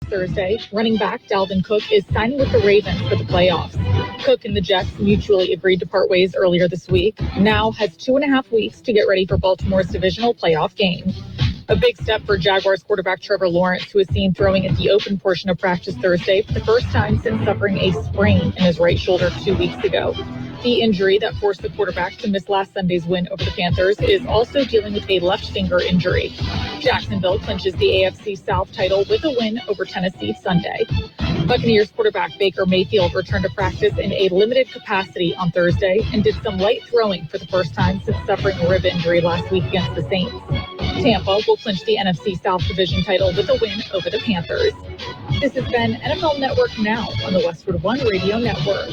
Thursday, running back Dalvin Cook is signing with the Ravens for the playoffs. Cook and the Jets mutually agreed to part ways earlier this week, now has 2.5 weeks to get ready for Baltimore's divisional playoff game. A big step for Jaguars quarterback Trevor Lawrence, who was seen throwing at the open portion of practice Thursday for the first time since suffering a sprain in his right shoulder 2 weeks ago. The injury that forced the quarterback to miss last Sunday's win over the Panthers is also dealing with a left finger injury. Jacksonville clinches the AFC South title with a win over Tennessee Sunday. Buccaneers quarterback Baker Mayfield returned to practice in a limited capacity on Thursday and did some light throwing for the first time since suffering a rib injury last week against the Saints. Tampa will clinch the NFC South Division title with a win over the Panthers. This has been NFL Network Now on the Westwood One Radio Network.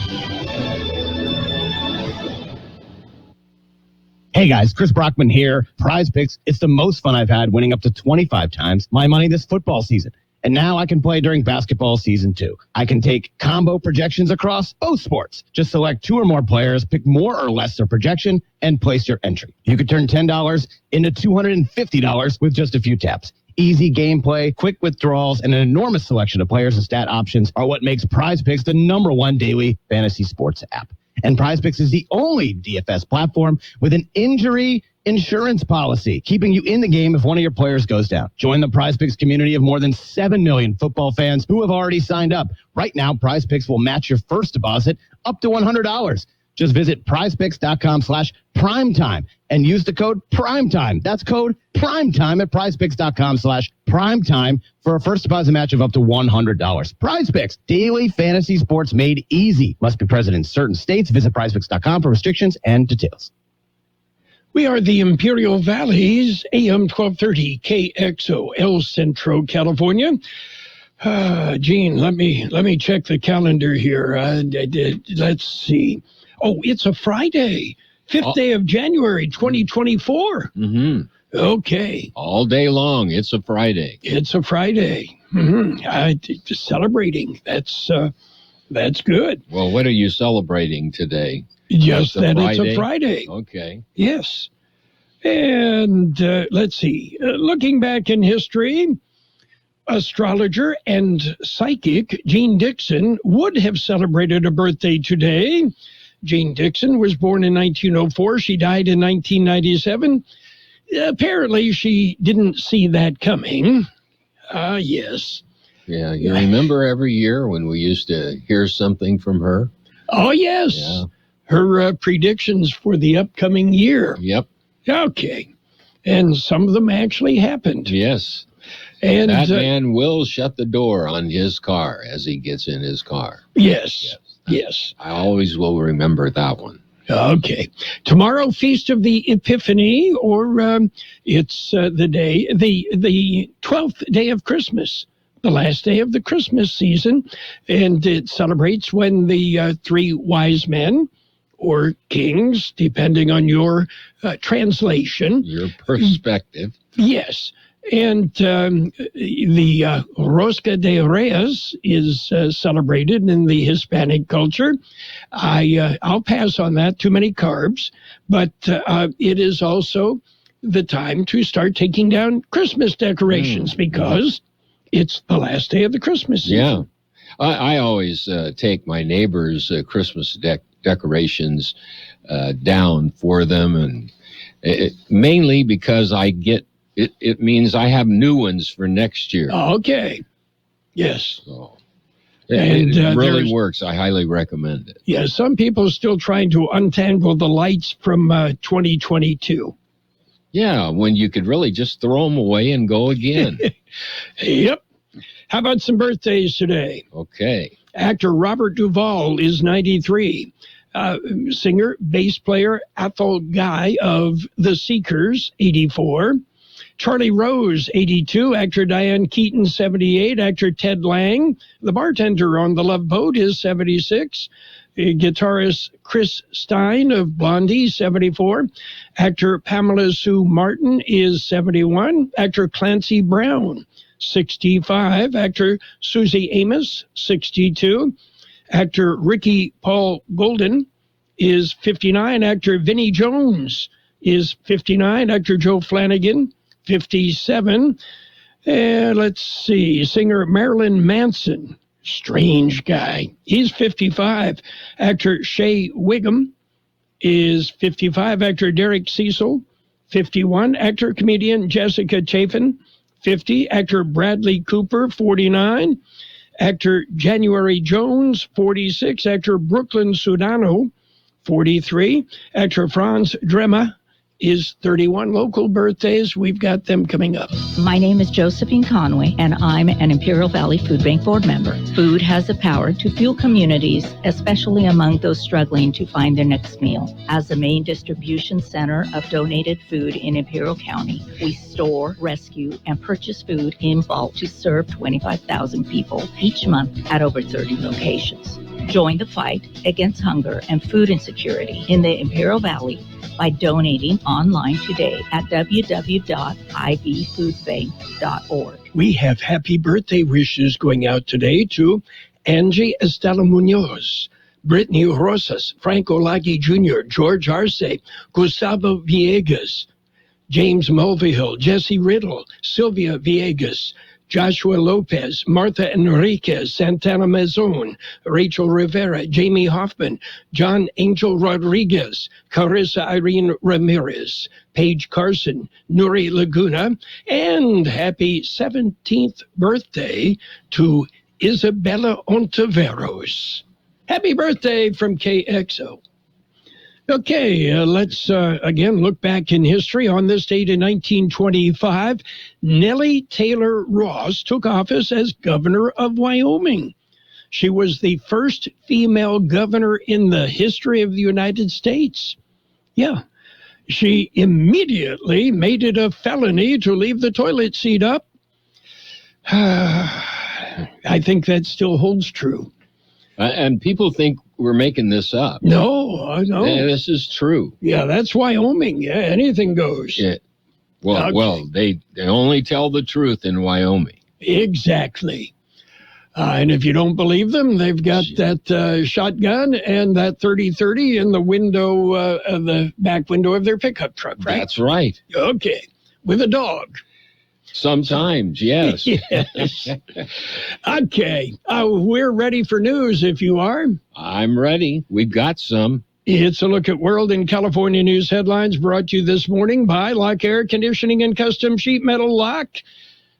Hey guys, Chris Brockman here. Prize Picks, it's the most fun I've had, winning up to 25 times my money this football season. And now I can play during basketball season too. I can take combo projections across both sports. Just select 2 or more players, pick more or less their projection, and place your entry. You could turn $10 into $250 with just a few taps. Easy gameplay, quick withdrawals, and an enormous selection of players and stat options are what makes Prize Picks the #1 daily fantasy sports app. And Prize Picks is the only DFS platform with an injury insurance policy, keeping you in the game if one of your players goes down. Join the Prize Picks community of more than 7 million football fans who have already signed up. Right now, Prize Picks will match your first deposit up to $100. Just visit prizepicks.com/primetime and use the code PRIMETIME. That's code PRIMETIME at prizepicks.com/primetime for a first deposit match of up to $100. Prize Picks, daily fantasy sports made easy. Must be present in certain states. Visit prizepicks.com for restrictions and details. We are the Imperial Valley's AM 1230 KXO, El Centro, California. Gene, let me check the calendar here. Let's see. Oh, it's a Friday, 5th day of January, 2024. Mm-hmm. Okay. All day long, it's a Friday. It's a Friday. Mm-hmm. Celebrating. That's good. Well, what are you celebrating today? Just that it's a Friday. Okay. Yes. And let's see. Looking back in history, astrologer and psychic Jean Dixon would have celebrated a birthday today. Jean Dixon was born in 1904. She died in 1997. Apparently, she didn't see that coming. Yes. Yeah, you remember every year when we used to hear something from her? Oh, yes. Yeah. Her predictions for the upcoming year. Yep. Okay. And some of them actually happened. Yes. And that man will shut the door on his car as he gets in his car. Yes. Yes. I always will remember that one. Okay. Tomorrow, Feast of the Epiphany, or it's the 12th day of Christmas, the last day of the Christmas season, and it celebrates when the 3 wise men, or kings, depending on your translation. Your perspective. Yes. And the Rosca de Reyes is celebrated in the Hispanic culture. I'll pass on that, too many carbs. But it is also the time to start taking down Christmas decorations because it's the last day of the Christmas season. Yeah. I always take my neighbors' Christmas decorations down for them, and mainly because I get it means I have new ones for next year. Okay. Yes. So it really works. I highly recommend it. Yeah, some people are still trying to untangle the lights from 2022. Yeah, when you could really just throw them away and go again. Yep. How about some birthdays today? Okay. Actor Robert Duvall is 93. Singer, bass player Athol Guy of The Seekers, 84. Charlie Rose, 82. Actor Diane Keaton, 78. Actor Ted Lang, the bartender on The Love Boat, is 76. Guitarist Chris Stein of Blondie, 74. Actor Pamela Sue Martin is 71. Actor Clancy Brown, 65. Actor Susie Amos, 62. Actor Ricky Paul Golden is 59. Actor Vinnie Jones is 59. Actor Joe Flanagan, 57. And let's see, singer Marilyn Manson, strange guy. He's 55. Actor Shea Wiggum is 55. Actor Derek Cecil, 51. Actor, comedian Jessica Chafin, 50. Actor Bradley Cooper, 49. Actor January Jones, 46. Actor Brooklyn Sudano, 43. Actor Franz Drema is 31. Local birthdays, we've got them coming up. My name is Josephine Conway, and I'm an Imperial Valley Food Bank board member. Food has the power to fuel communities, especially among those struggling to find their next meal. As the main distribution center of donated food in Imperial County, we store, rescue, and purchase food in bulk to serve 25,000 people each month at over 30 locations. Join the fight against hunger and food insecurity in the Imperial Valley by donating online today at www.ivfoodbank.org. We have happy birthday wishes going out today to Angie Estela Munoz, Brittany Rosas, Franco Laghi Jr., George Arce, Gustavo Villegas, James Mulvihill, Jesse Riddle, Sylvia Villegas, Joshua Lopez, Martha Enriquez, Santana Mazon, Rachel Rivera, Jamie Hoffman, John Angel Rodriguez, Carissa Irene Ramirez, Paige Carson, Nuri Laguna, and happy 17th birthday to Isabella Ontiveros. Happy birthday from KXO. Okay, let's again look back in history. On this date in 1925, Nellie Taylor Ross took office as governor of Wyoming. She was the first female governor in the history of the United States. Yeah, she immediately made it a felony to leave the toilet seat up. I think that still holds true. And people think we're making this up. No. This is true. Yeah, that's Wyoming. Yeah, anything goes. Yeah. Well, they only tell the truth in Wyoming. Exactly. And if you don't believe them, they've got that shotgun and that 30-30 in the window, of the back window of their pickup truck, right? That's right. Okay. With a dog. Sometimes, yes. Yes. Okay. We're ready for news if you are. I'm ready. We've got some. It's a look at World and California news headlines brought to you this morning by Lock Air Conditioning and Custom Sheet Metal Lock.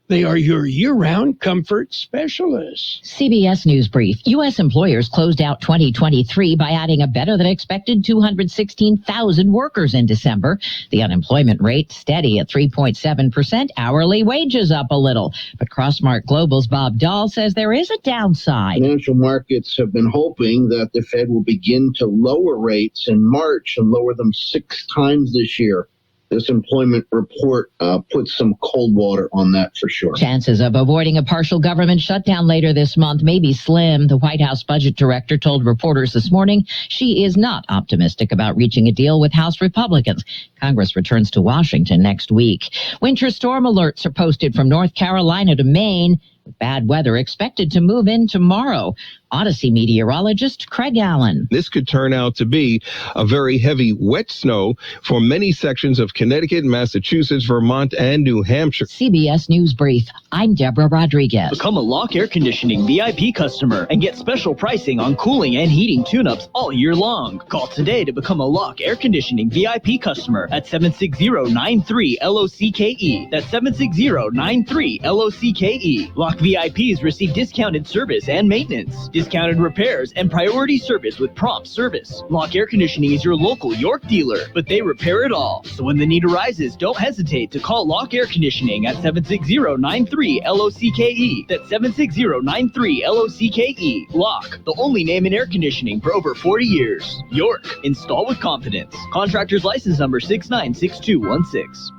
They are your year-round comfort specialists. CBS News Brief. U.S. employers closed out 2023 by adding a better-than-expected 216,000 workers in December. The unemployment rate steady at 3.7%. Hourly wages up a little. But Crossmark Global's Bob Dahl says there is a downside. Financial markets have been hoping that the Fed will begin to lower rates in March and lower them 6 times this year. This employment report puts some cold water on that for sure. Chances of avoiding a partial government shutdown later this month may be slim. The White House budget director told reporters this morning she is not optimistic about reaching a deal with House Republicans. Congress returns to Washington next week. Winter storm alerts are posted from North Carolina to Maine, with bad weather expected to move in tomorrow. Odyssey meteorologist Craig Allen. This could turn out to be a very heavy wet snow for many sections of Connecticut, Massachusetts, Vermont, and New Hampshire. CBS News Brief. I'm Deborah Rodriguez. Become a Lock Air Conditioning VIP customer and get special pricing on cooling and heating tune-ups all year long. Call today to become a Lock Air Conditioning VIP customer at 760-93-LOCKE. That's 760-93-LOCKE. Lock VIPs receive discounted service and maintenance, discounted repairs, and priority service with prompt service. Lock Air Conditioning is your local York dealer, but they repair it all. So when the need arises, don't hesitate to call Lock Air Conditioning at 760-93-LOCKE. That's 760-93-LOCKE. Lock, the only name in air conditioning for over 40 years. York, install with confidence. Contractor's license number 696216.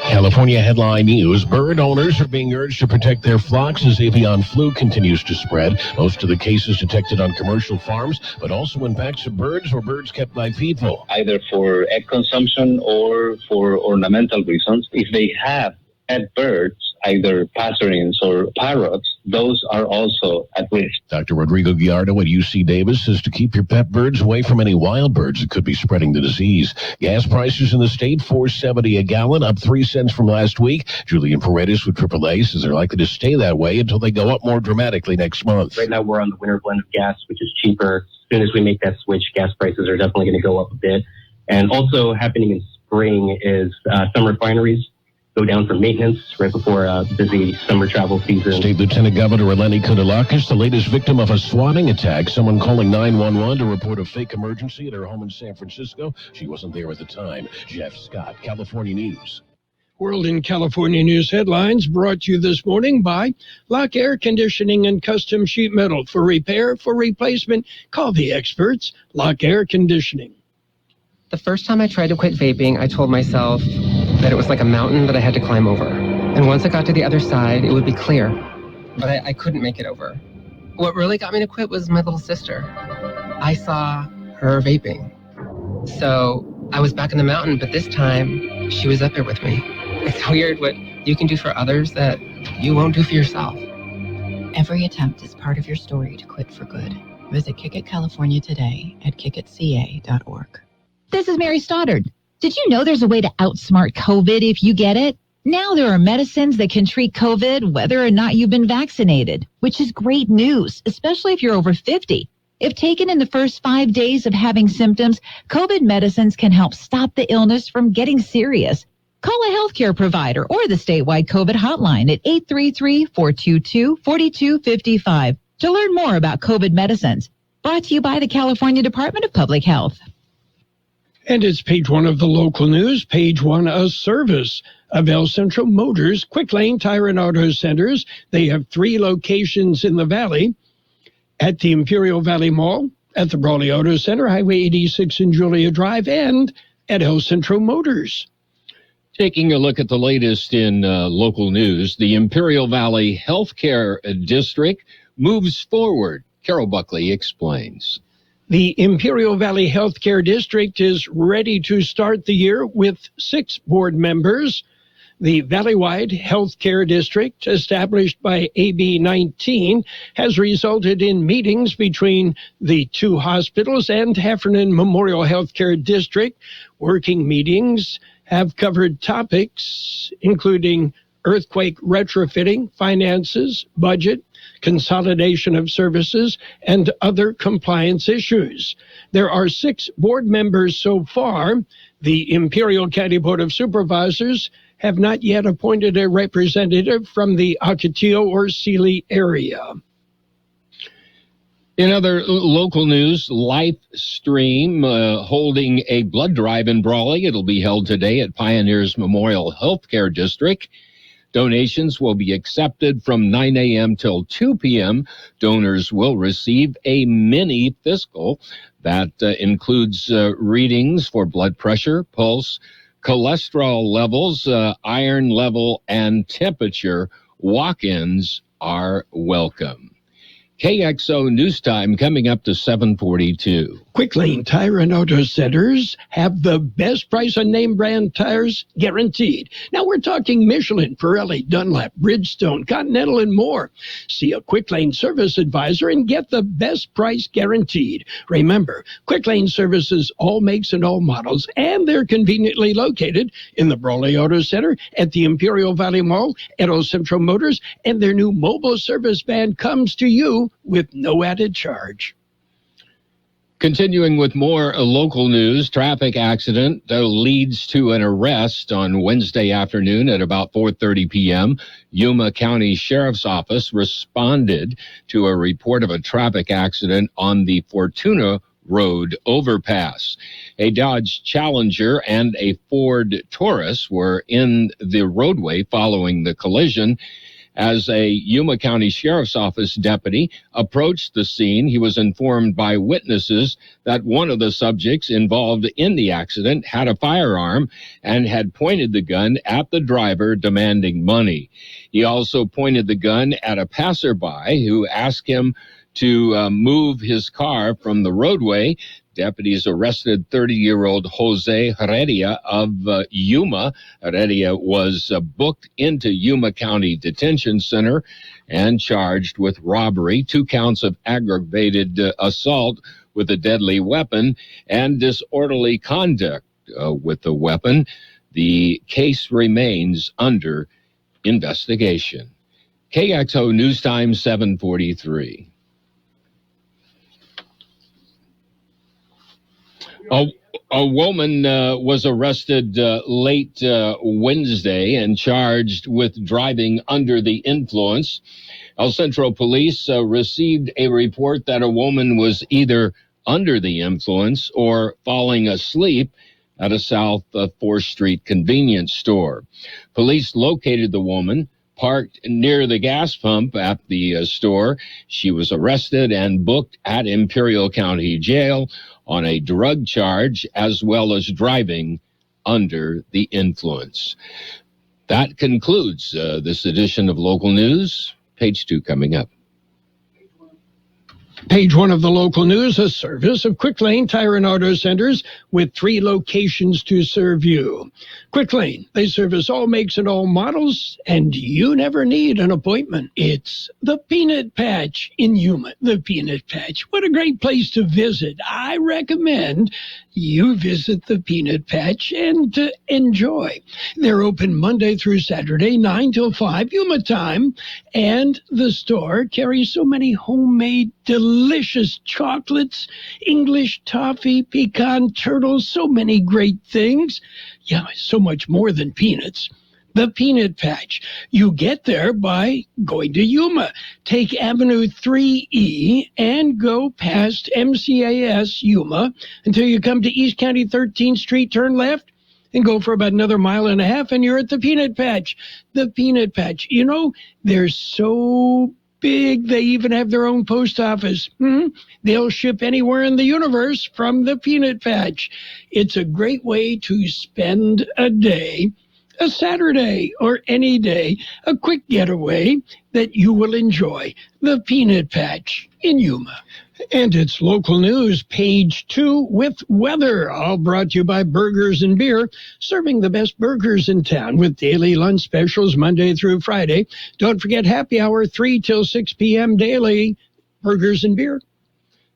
California headline news. Bird owners are being urged to protect their flocks as avian flu continues to spread. Most of the cases detected on commercial farms, but also in packs of birds or birds kept by people. Either for egg consumption or for ornamental reasons. If they have pet birds, either passerines or parrots, those are also at risk. Dr. Rodrigo Gallardo at UC Davis says to keep your pet birds away from any wild birds that could be spreading the disease. Gas prices in the state, $4.70 a gallon, up 3 cents from last week. Julian Paredes with AAA says they're likely to stay that way until they go up more dramatically next month. Right now we're on the winter blend of gas, which is cheaper. As soon as we make that switch, gas prices are definitely going to go up a bit. And also happening in spring is some refineries go down for maintenance right before a busy summer travel season. State Lieutenant Governor Eleni Koudalakis, the latest victim of a swatting attack. Someone calling 911 to report a fake emergency at her home in San Francisco. She wasn't there at the time. Jeff Scott, California News. World in California News headlines brought to you this morning by Lock Air Conditioning and Custom Sheet Metal. For repair, for replacement, call the experts, Lock Air Conditioning. The first time I tried to quit vaping, I told myself that it was like a mountain that I had to climb over. And once I got to the other side, it would be clear. But I couldn't make it over. What really got me to quit was my little sister. I saw her vaping. So I was back in the mountain, but this time she was up there with me. It's weird what you can do for others that you won't do for yourself. Every attempt is part of your story to quit for good. Visit Kick It California today at kickitca.org. This is Mary Stoddard. Did you know there's a way to outsmart COVID if you get it? Now there are medicines that can treat COVID whether or not you've been vaccinated, which is great news, especially if you're over 50. If taken in the first 5 days of having symptoms, COVID medicines can help stop the illness from getting serious. Call a healthcare provider or the statewide COVID hotline at 833-422-4255 to learn more about COVID medicines. Brought to you by the California Department of Public Health. And it's page one of the local news, page one, a service of El Centro Motors, Quick Lane Tire and Auto Centers. They have 3 locations in the valley, at the Imperial Valley Mall, at the Brawley Auto Center, Highway 86 and Julia Drive, and at El Centro Motors. Taking a look at the latest in local news, the Imperial Valley Healthcare District moves forward. Carroll Buckley explains. The Imperial Valley Healthcare District is ready to start the year with 6 board members. The Valleywide Healthcare District, established by AB 19, has resulted in meetings between the 2 hospitals and Heffernan Memorial Healthcare District. Working meetings have covered topics including earthquake retrofitting, finances, budget, consolidation of services, and other compliance issues. There are 6 board members so far. The Imperial County Board of Supervisors have not yet appointed a representative from the Ocotillo or Sealy area. In other local news, Lifestream holding a blood drive in Brawley. It'll be held today at Pioneers Memorial Healthcare District. Donations will be accepted from 9 a.m. till 2 p.m. Donors will receive a mini physical that includes readings for blood pressure, pulse, cholesterol levels, iron level, and temperature. Walk-ins are welcome. KXO News Time coming up to 7:42. Quick Lane Tire and Auto Centers have the best price on name brand tires guaranteed. Now we're talking Michelin, Pirelli, Dunlop, Bridgestone, Continental, and more. See a Quick Lane service advisor and get the best price guaranteed. Remember, Quick Lane services all makes and all models, and they're conveniently located in the Brawley Auto Center, at the Imperial Valley Mall, at El Centro Motors, and their new mobile service van comes to you with no added charge. Continuing with more local news, traffic accident leads to an arrest on Wednesday afternoon at about 4:30 p.m. Yuma County Sheriff's Office responded to a report of a traffic accident on the Fortuna Road overpass. A Dodge Challenger and a Ford Taurus were in the roadway following the collision. As a Yuma County Sheriff's Office deputy approached the scene, he was informed by witnesses that one of the subjects involved in the accident had a firearm and had pointed the gun at the driver, demanding money. He also pointed the gun at a passerby who asked him to move his car from the roadway. deputies arrested 30-year-old Jose Heredia of Yuma. Heredia was booked into Yuma County Detention Center and charged with robbery, 2 counts of aggravated assault with a deadly weapon, and disorderly conduct with the weapon. The case remains under investigation. KXO News Time 743. A woman was arrested late Wednesday and charged with driving under the influence. El Centro Police received a report that a woman was either under the influence or falling asleep at a South 4th Street convenience store. Police located the woman parked near the gas pump at the store. She was arrested and booked at Imperial County Jail on a drug charge as well as driving under the influence. That concludes this edition of Local News. Page 2 coming up. Page 1 of the local news, a service of Quick Lane Tire and Auto Centers with 3 locations to serve you. Quick Lane, they service all makes and all models, and you never need an appointment. It's the Peanut Patch in Yuma. The Peanut Patch. What a great place to visit. I recommend you visit the Peanut Patch and enjoy. They're open Monday through Saturday, 9 till 5 Yuma time, and the store carries so many homemade delicious chocolates, English toffee, pecan turtles, so many great things. Yeah, so much more than peanuts. The Peanut Patch. You get there by going to Yuma. Take Avenue 3E and go past MCAS Yuma until you come to East County 13th Street, turn left, and go for about another mile and a half, and you're at the Peanut Patch. The Peanut Patch. You know, they're so big, they even have their own post office. They'll ship anywhere in the universe from the Peanut Patch. It's a great way to spend a day, a Saturday or any day, a quick getaway that you will enjoy. The Peanut Patch in Yuma. And it's local news, page 2 with weather, all brought to you by Burgers and Beer, serving the best burgers in town with daily lunch specials Monday through Friday. Don't forget happy hour 3 till 6 p.m. daily. Burgers and Beer.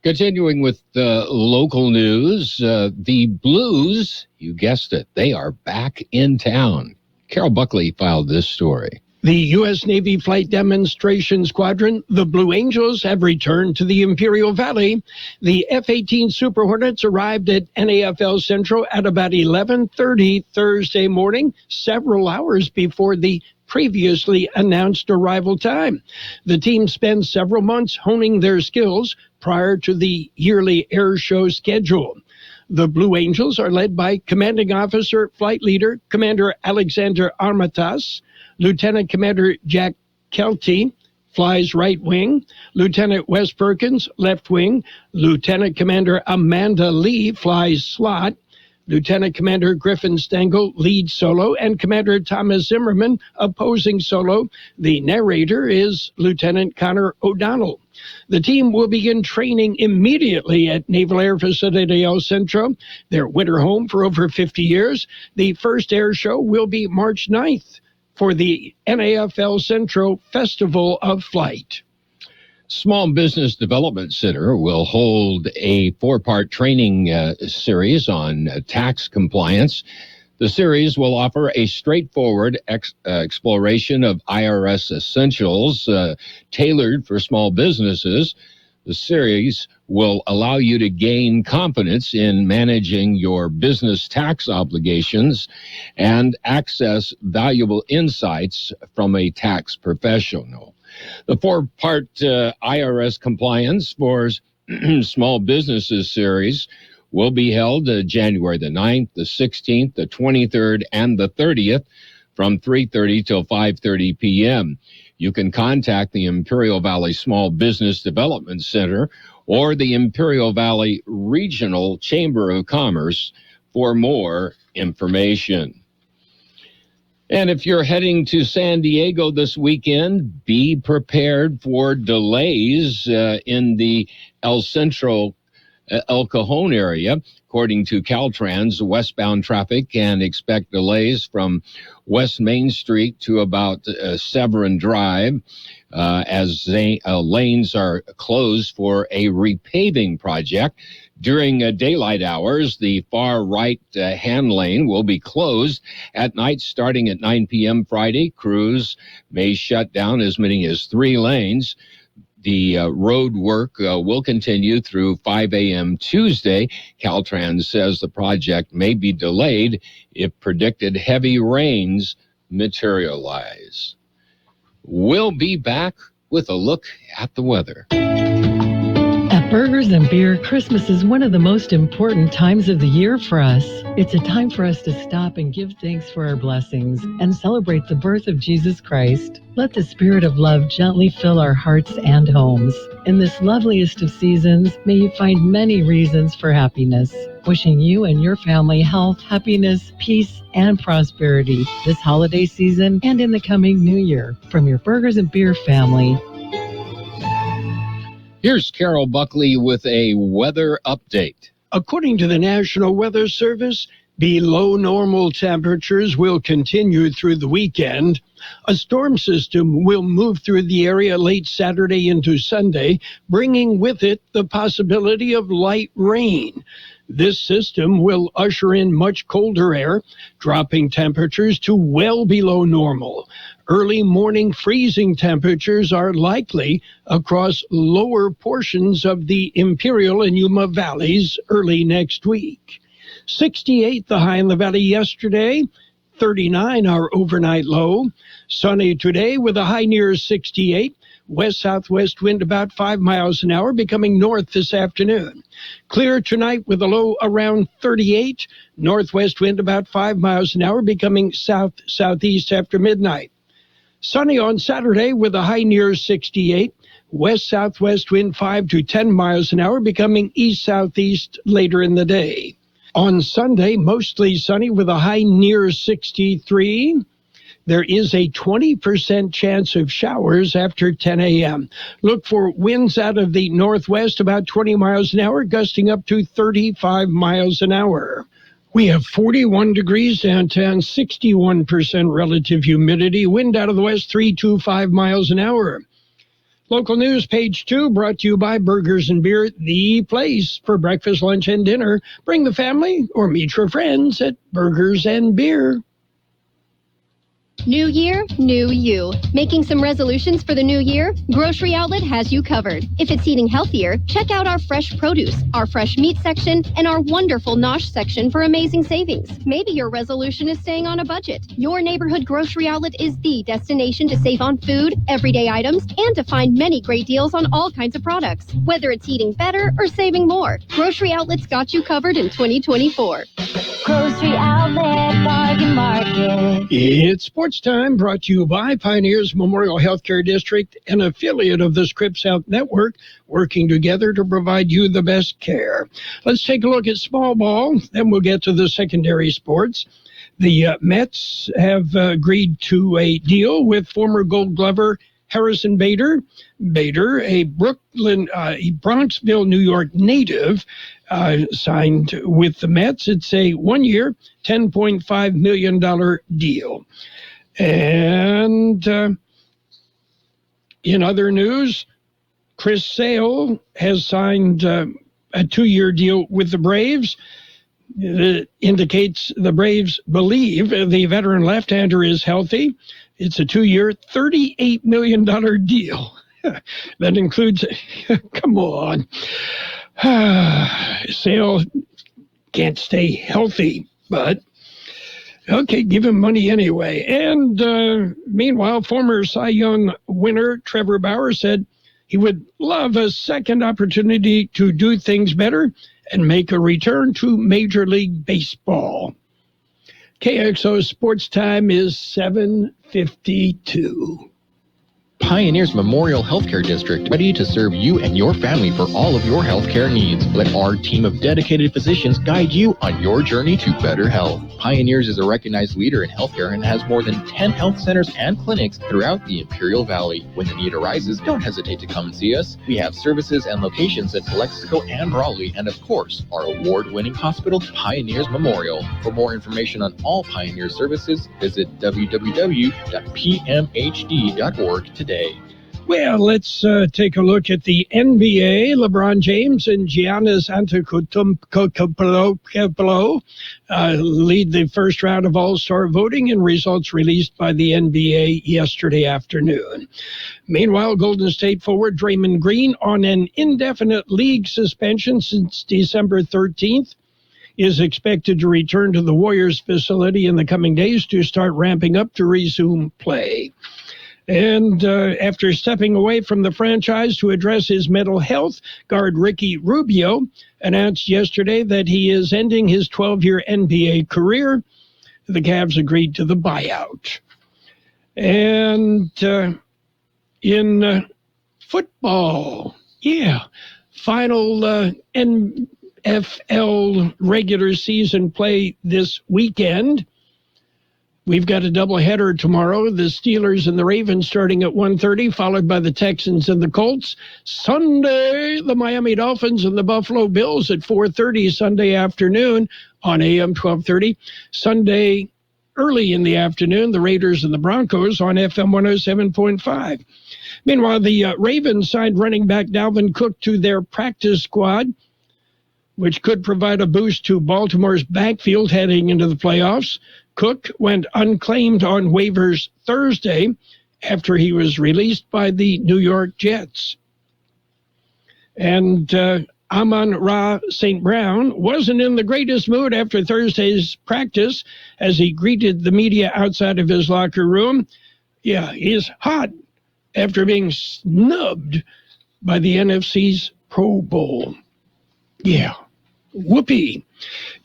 Continuing with local news, the Blues, you guessed it, they are back in town. Carroll Buckley filed this story. The U.S. Navy Flight Demonstration Squadron, the Blue Angels, have returned to the Imperial Valley. The F-18 Super Hornets arrived at NAFL Central at about 11:30 Thursday morning, several hours before the previously announced arrival time. The team spends several months honing their skills prior to the yearly air show schedule. The Blue Angels are led by Commanding Officer, Flight Leader, Commander Alexander Armatas. Lieutenant Commander Jack Kelty flies right wing. Lieutenant Wes Perkins, left wing. Lieutenant Commander Amanda Lee flies slot. Lieutenant Commander Griffin Stengel leads solo, and Commander Thomas Zimmerman opposing solo. The narrator is Lieutenant Connor O'Donnell. The team will begin training immediately at Naval Air Facility El Centro, their winter home for over 50 years. The first air show will be March 9th. For the NAFL Centro Festival of Flight. Small Business Development Center will hold a 4-part training series on tax compliance. The series will offer a straightforward exploration of IRS essentials tailored for small businesses. The series will allow you to gain confidence in managing your business tax obligations and access valuable insights from a tax professional. The 4-part IRS compliance for small businesses series will be held January the 9th, the 16th, the 23rd, and the 30th from 3:30 till 5:30 p.m. You can contact the Imperial Valley Small Business Development Center or the Imperial Valley Regional Chamber of Commerce for more information. And if you're heading to San Diego this weekend, be prepared for delays in the El Centro El Cajon area. According to Caltrans, westbound traffic can expect delays from West Main Street to about Severn Drive as lanes are closed for a repaving project. During daylight hours, the far right hand lane will be closed. At night, starting at 9 p.m. Friday, crews may shut down as many as 3 lanes. The road work will continue through 5 a.m. Tuesday. Caltrans says the project may be delayed if predicted heavy rains materialize. We'll be back with a look at the weather. At Burgers and Beer, Christmas is one of the most important times of the year for us. It's a time for us to stop and give thanks for our blessings and celebrate the birth of Jesus Christ. Let the spirit of love gently fill our hearts and homes. In this loveliest of seasons, may you find many reasons for happiness. Wishing you and your family health, happiness, peace, and prosperity this holiday season and in the coming new year. From your Burgers and Beer family. Here's Carroll Buckley with a weather update. According to the National Weather Service, below normal temperatures will continue through the weekend. A storm system will move through the area late Saturday into Sunday, bringing with it the possibility of light rain. This system will usher in much colder air, dropping temperatures to well below normal. Early morning freezing temperatures are likely across lower portions of the Imperial and Yuma valleys early next week. 68 the high in the valley yesterday, 39 our overnight low. Sunny today with a high near 68. West-southwest wind about 5 miles an hour, becoming north this afternoon. Clear tonight with a low around 38. Northwest wind about 5 miles an hour, becoming south-southeast after midnight. Sunny on Saturday with a high near 68. West-southwest wind 5 to 10 miles an hour, becoming east-southeast later in the day. On Sunday, mostly sunny with a high near 63. There is a 20% chance of showers after 10 a.m. Look for winds out of the northwest about 20 miles an hour, gusting up to 35 miles an hour. We have 41 degrees downtown, 61% relative humidity, wind out of the west 3 to 5 miles an hour. Local news, page 2, brought to you by Burgers and Beer, the place for breakfast, lunch, and dinner. Bring the family or meet your friends at Burgers and Beer. New year, new you. Making some resolutions for the new year? Grocery Outlet has you covered. If it's eating healthier, check out our fresh produce, our fresh meat section, and our wonderful nosh section for amazing savings. Maybe your resolution is staying on a budget. Your neighborhood Grocery Outlet is the destination to save on food, everyday items, and to find many great deals on all kinds of products. Whether it's eating better or saving more, Grocery Outlet's got you covered in 2024. Grocery Outlet Bargain Market. It's Sports Time, brought to you by Pioneers Memorial Healthcare District, an affiliate of the Scripps Health Network, working together to provide you the best care. Let's take a look at small ball, then we'll get to the secondary sports. The Mets have agreed to a deal with former Gold Glover Harrison Bader. Bader, a Bronxville, New York native, signed with the Mets. It's a 1-year, $10.5 million deal. And in other news, Chris Sale has signed a 2-year deal with the Braves. It indicates the Braves believe the veteran left-hander is healthy. It's a 2-year, $38 million deal. That includes, come on, Sale can't stay healthy, but okay, give him money anyway. And meanwhile, former Cy Young winner Trevor Bauer said he would love a second opportunity to do things better and make a return to Major League Baseball. KXO Sports Time is 7:52. Pioneers Memorial Healthcare District, ready to serve you and your family for all of your healthcare needs. Let our team of dedicated physicians guide you on your journey to better health. Pioneers is a recognized leader in healthcare and has more than 10 health centers and clinics throughout the Imperial Valley. When the need arises, don't hesitate to come and see us. We have services and locations in Calexico and Raleigh, and of course, our award-winning hospital, Pioneers Memorial. For more information on all Pioneer services, visit www.pmhd.org today. Well, let's take a look at the NBA. LeBron James and Giannis Antetokounmpo lead the first round of All-Star voting in results released by the NBA yesterday afternoon. Meanwhile, Golden State forward Draymond Green, on an indefinite league suspension since December 13th, is expected to return to the Warriors facility in the coming days to start ramping up to resume play. And after stepping away from the franchise to address his mental health, guard Ricky Rubio announced yesterday that he is ending his 12-year NBA career. The Cavs agreed to the buyout. And in football, final NFL regular season play this weekend. We've got a doubleheader tomorrow, the Steelers and the Ravens starting at 1:30, followed by the Texans and the Colts. Sunday, the Miami Dolphins and the Buffalo Bills at 4:30 Sunday afternoon on AM 1230. Sunday, early in the afternoon, the Raiders and the Broncos on FM 107.5. Meanwhile, the Ravens signed running back Dalvin Cook to their practice squad, which could provide a boost to Baltimore's backfield heading into the playoffs. Cook went unclaimed on waivers Thursday after he was released by the New York Jets. And Amon-Ra St. Brown wasn't in the greatest mood after Thursday's practice as he greeted the media outside of his locker room. Yeah, he's hot after being snubbed by the NFC's Pro Bowl. Yeah. Whoopee.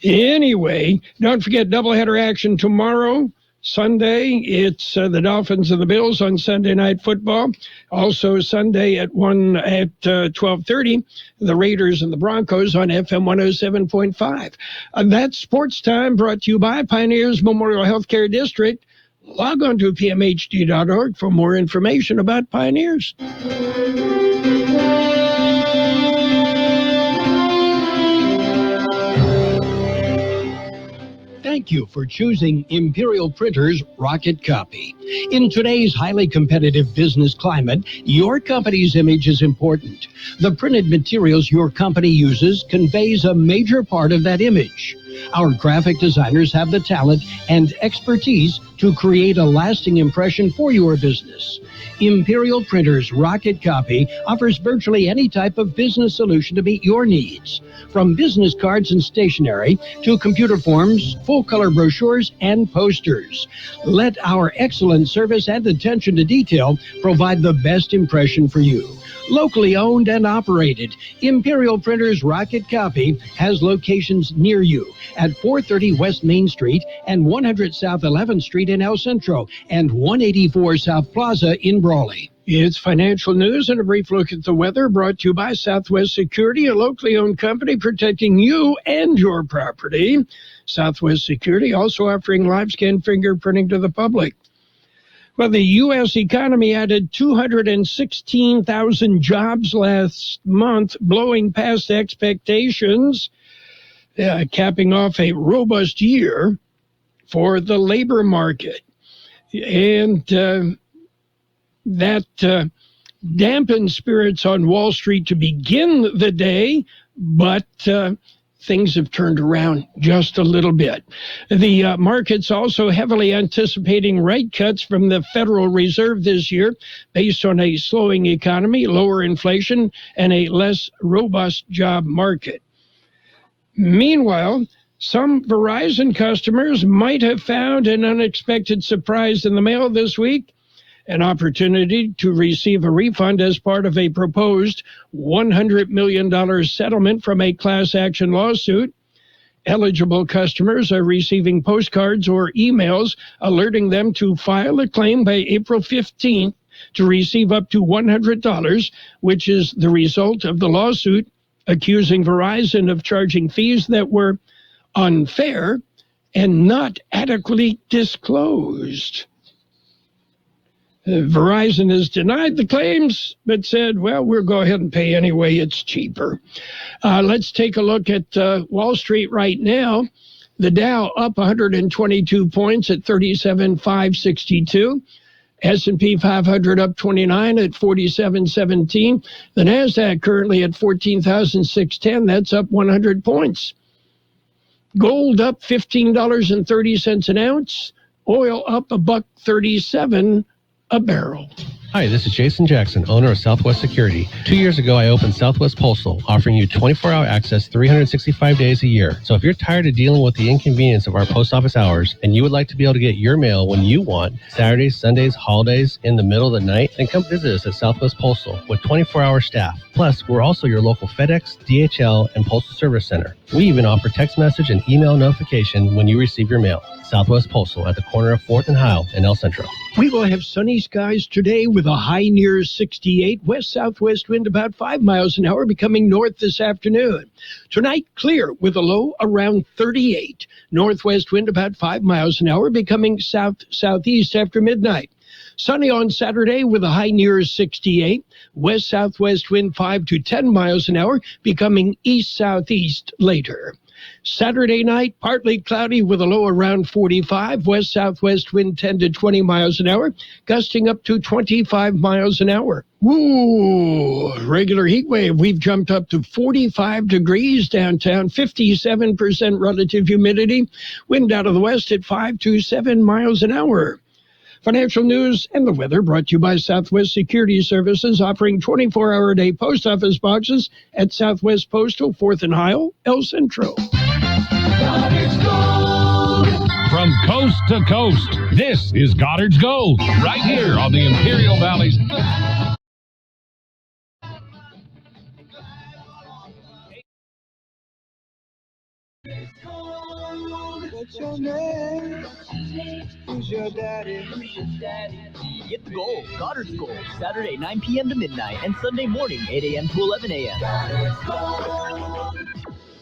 Anyway, don't forget doubleheader action tomorrow, Sunday. It's the Dolphins and the Bills on Sunday Night Football. Also Sunday at 12:30, the Raiders and the Broncos on FM 107.5. That's Sports Time, brought to you by Pioneers Memorial Healthcare District. Log on to pmhd.org for more information about Pioneers. Thank you for choosing Imperial Printers Rocket Copy. In today's highly competitive business climate, your company's image is important. The printed materials your company uses conveys a major part of that image. Our graphic designers have the talent and expertise to create a lasting impression for your business. Imperial Printers Rocket Copy offers virtually any type of business solution to meet your needs, from business cards and stationery to computer forms, full-color brochures, and posters. Let our excellent service and attention to detail provide the best impression for you. Locally owned and operated, Imperial Printers Rocket Copy has locations near you at 430 West Main Street and 100 South 11th Street in El Centro and 184 South Plaza in Brawley. It's financial news and a brief look at the weather, brought to you by Southwest Security, a locally owned company protecting you and your property. Southwest Security also offering live scan fingerprinting to the public. Well, the U.S. economy added 216,000 jobs last month, blowing past expectations, capping off a robust year for the labor market. And that dampened spirits on Wall Street to begin the day, but things have turned around just a little bit. The market's also heavily anticipating rate cuts from the Federal Reserve this year based on a slowing economy, lower inflation, and a less robust job market. Meanwhile, some Verizon customers might have found an unexpected surprise in the mail this week, an opportunity to receive a refund as part of a proposed $100 million settlement from a class action lawsuit. Eligible customers are receiving postcards or emails alerting them to file a claim by April 15th to receive up to $100, which is the result of the lawsuit accusing Verizon of charging fees that were unfair and not adequately disclosed. Verizon has denied the claims, but said, well, we'll go ahead and pay anyway. It's cheaper. Let's take a look at Wall Street right now. The Dow up 122 points at 37,562. S&P 500 up 29 at 4717. The NASDAQ currently at 14,610. That's up 100 points. Gold up $15.30 an ounce. Oil up $1.37 a barrel. Hi, this is Jason Jackson, owner of Southwest Security. 2 years ago, I opened Southwest Postal, offering you 24-hour access 365 days a year. So if you're tired of dealing with the inconvenience of our post office hours and you would like to be able to get your mail when you want, Saturdays, Sundays, holidays, in the middle of the night, then come visit us at Southwest Postal with 24-hour staff. Plus, we're also your local FedEx, DHL, and Postal Service Center. We even offer text message and email notification when you receive your mail. Southwest Postal at the corner of 4th and Heil in El Centro. We will have sunny skies today with a high near 68. West-southwest wind about 5 miles an hour, becoming north this afternoon. Tonight, clear with a low around 38. Northwest wind about 5 miles an hour, becoming south-southeast after midnight. Sunny on Saturday with a high near 68. West-southwest wind 5 to 10 miles an hour, becoming east-southeast later. Saturday night, partly cloudy with a low around 45. West-southwest wind 10 to 20 miles an hour, gusting up to 25 miles an hour. Woo! Regular heat wave. We've jumped up to 45 degrees downtown, 57% relative humidity. Wind out of the west at 5 to 7 miles an hour. Financial news and the weather brought to you by Southwest Security Services, offering 24-hour-a-day post office boxes at Southwest Postal, 4th and Heil, El Centro. From coast to coast, this is Goddard's Gold, right here on the Imperial Valley's... What's your name? Who's your daddy? Get the gold, Goddard's Gold, Saturday 9 p.m. to midnight and Sunday morning 8 a.m. to 11 a.m.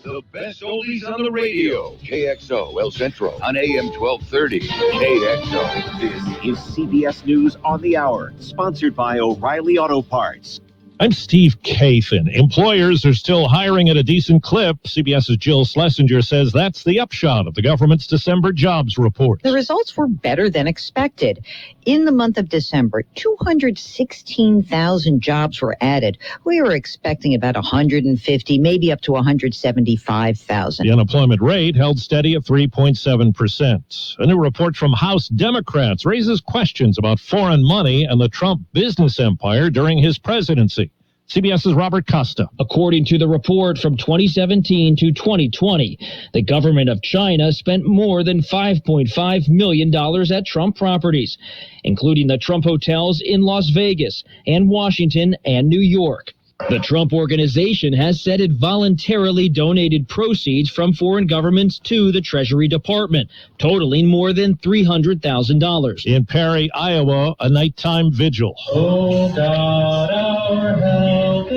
The best oldies on the radio. KXO, El Centro, on AM 1230. KXO. This is CBS News on the Hour, sponsored by O'Reilly Auto Parts. I'm Steve Kathan. Employers are still hiring at a decent clip. CBS's Jill Schlesinger says that's the upshot of the government's December jobs report. The results were better than expected. In the month of December, 216,000 jobs were added. We were expecting about 150, maybe up to 175,000. The unemployment rate held steady at 3.7%. A new report from House Democrats raises questions about foreign money and the Trump business empire during his presidency. CBS's Robert Costa. According to the report from 2017 to 2020, the government of China spent more than $5.5 million at Trump properties, including the Trump hotels in Las Vegas and Washington and New York. The Trump Organization has said it voluntarily donated proceeds from foreign governments to the Treasury Department, totaling more than $300,000. In Perry, Iowa, a nighttime vigil. Oh, God, our help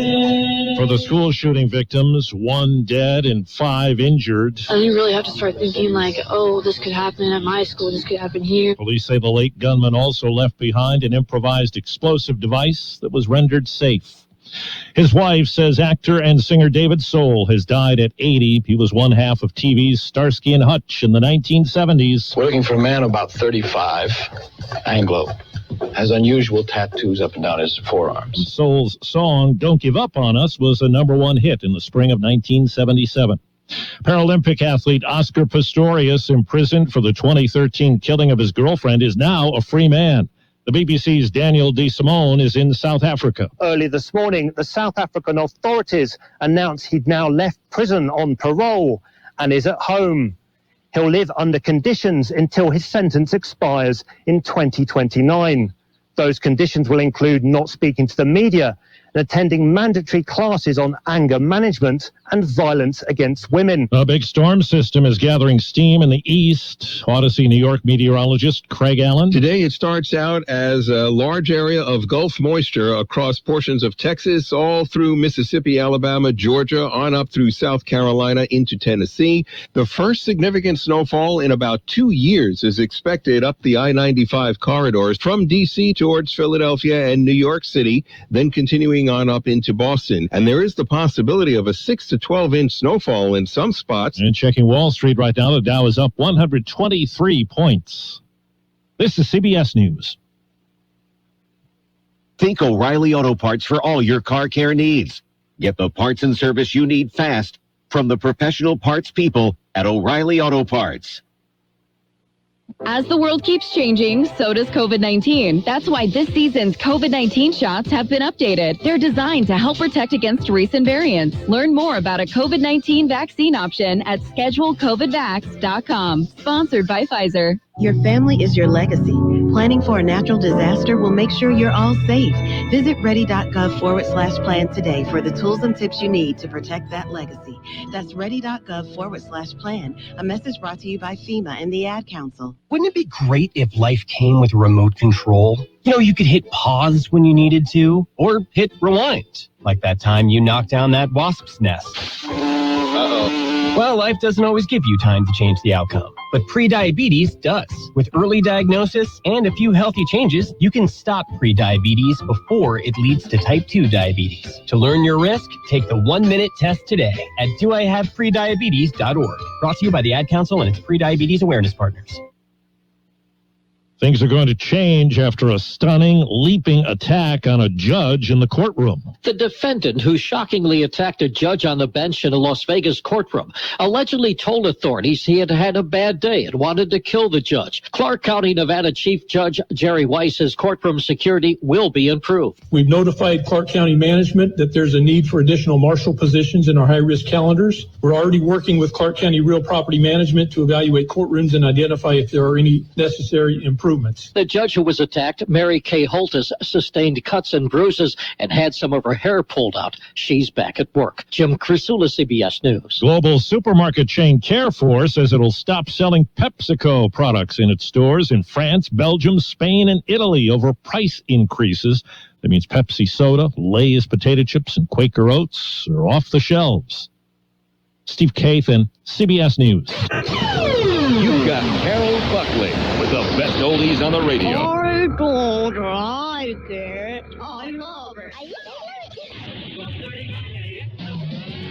For the school shooting victims, 1 dead and 5 injured. And you really have to start thinking like, oh, this could happen at my school, this could happen here. Police say the late gunman also left behind an improvised explosive device that was rendered safe. His wife says actor and singer David Soul has died at 80. He was one half of TV's Starsky and Hutch in the 1970s. We're looking for a man about 35, Anglo. Has unusual tattoos up and down his forearms. Soul's song Don't Give Up on Us was a #1 hit in the spring of 1977. Paralympic athlete Oscar Pistorius, imprisoned for the 2013 killing of his girlfriend, is now a free man. The BBC's Daniel DeSimone is in South Africa. Early this morning, the South African authorities announced he'd now left prison on parole and is at home. He'll live under conditions until his sentence expires in 2029. Those conditions will include not speaking to the media and attending mandatory classes on anger management and violence against women. A big storm system is gathering steam in the east. Odyssey, New York meteorologist Craig Allen. Today it starts out as a large area of Gulf moisture across portions of Texas, all through Mississippi, Alabama, Georgia, on up through South Carolina into Tennessee. The first significant snowfall in about 2 years is expected up the I-95 corridors from D.C. towards Philadelphia and New York City, then continuing on up into Boston. And there is the possibility of a 6 to 12-inch snowfall in some spots. And checking Wall Street right now, the Dow is up 123 points. This is CBS News. Think O'Reilly Auto Parts for all your car care needs. Get the parts and service you need fast from the professional parts people at O'Reilly Auto Parts. As the world keeps changing, so does COVID-19. That's why this season's COVID-19 shots have been updated. They're designed to help protect against recent variants. Learn more about a COVID-19 vaccine option at schedulecovidvax.com. Sponsored by Pfizer. Your family is your legacy. Planning for a natural disaster will make sure you're all safe. Visit ready.gov/plan today for the tools and tips you need to protect that legacy. That's ready.gov/plan. A message brought to you by FEMA and the Ad Council. Wouldn't it be great if life came with remote control? You know, you could hit pause when you needed to, or hit rewind, like that time you knocked down that wasp's nest. Uh-oh. Well, life doesn't always give you time to change the outcome, but prediabetes does. With early diagnosis and a few healthy changes, you can stop prediabetes before it leads to type 2 diabetes. To learn your risk, take the 1-minute test today at doihaveprediabetes.org. Brought to you by the Ad Council and its prediabetes awareness partners. Things are going to change after a stunning, leaping attack on a judge in the courtroom. The defendant, who shockingly attacked a judge on the bench in a Las Vegas courtroom, allegedly told authorities he had had a bad day and wanted to kill the judge. Clark County, Nevada Chief Judge Jerry Weiss says courtroom security will be improved. We've notified Clark County management that there's a need for additional marshal positions in our high-risk calendars. We're already working with Clark County Real Property Management to evaluate courtrooms and identify if there are any necessary improvements. The judge who was attacked, Mary Kay Holtis, sustained cuts and bruises and had some of her hair pulled out. She's back at work. Jim Crisula, CBS News. Global supermarket chain Carrefour says it'll stop selling PepsiCo products in its stores in France, Belgium, Spain, and Italy over price increases. That means Pepsi Soda, Lay's potato chips, and Quaker Oats are off the shelves. Steve Kathan, CBS News. You've got Carroll Buckley with the best oldies on the radio. I don't like it.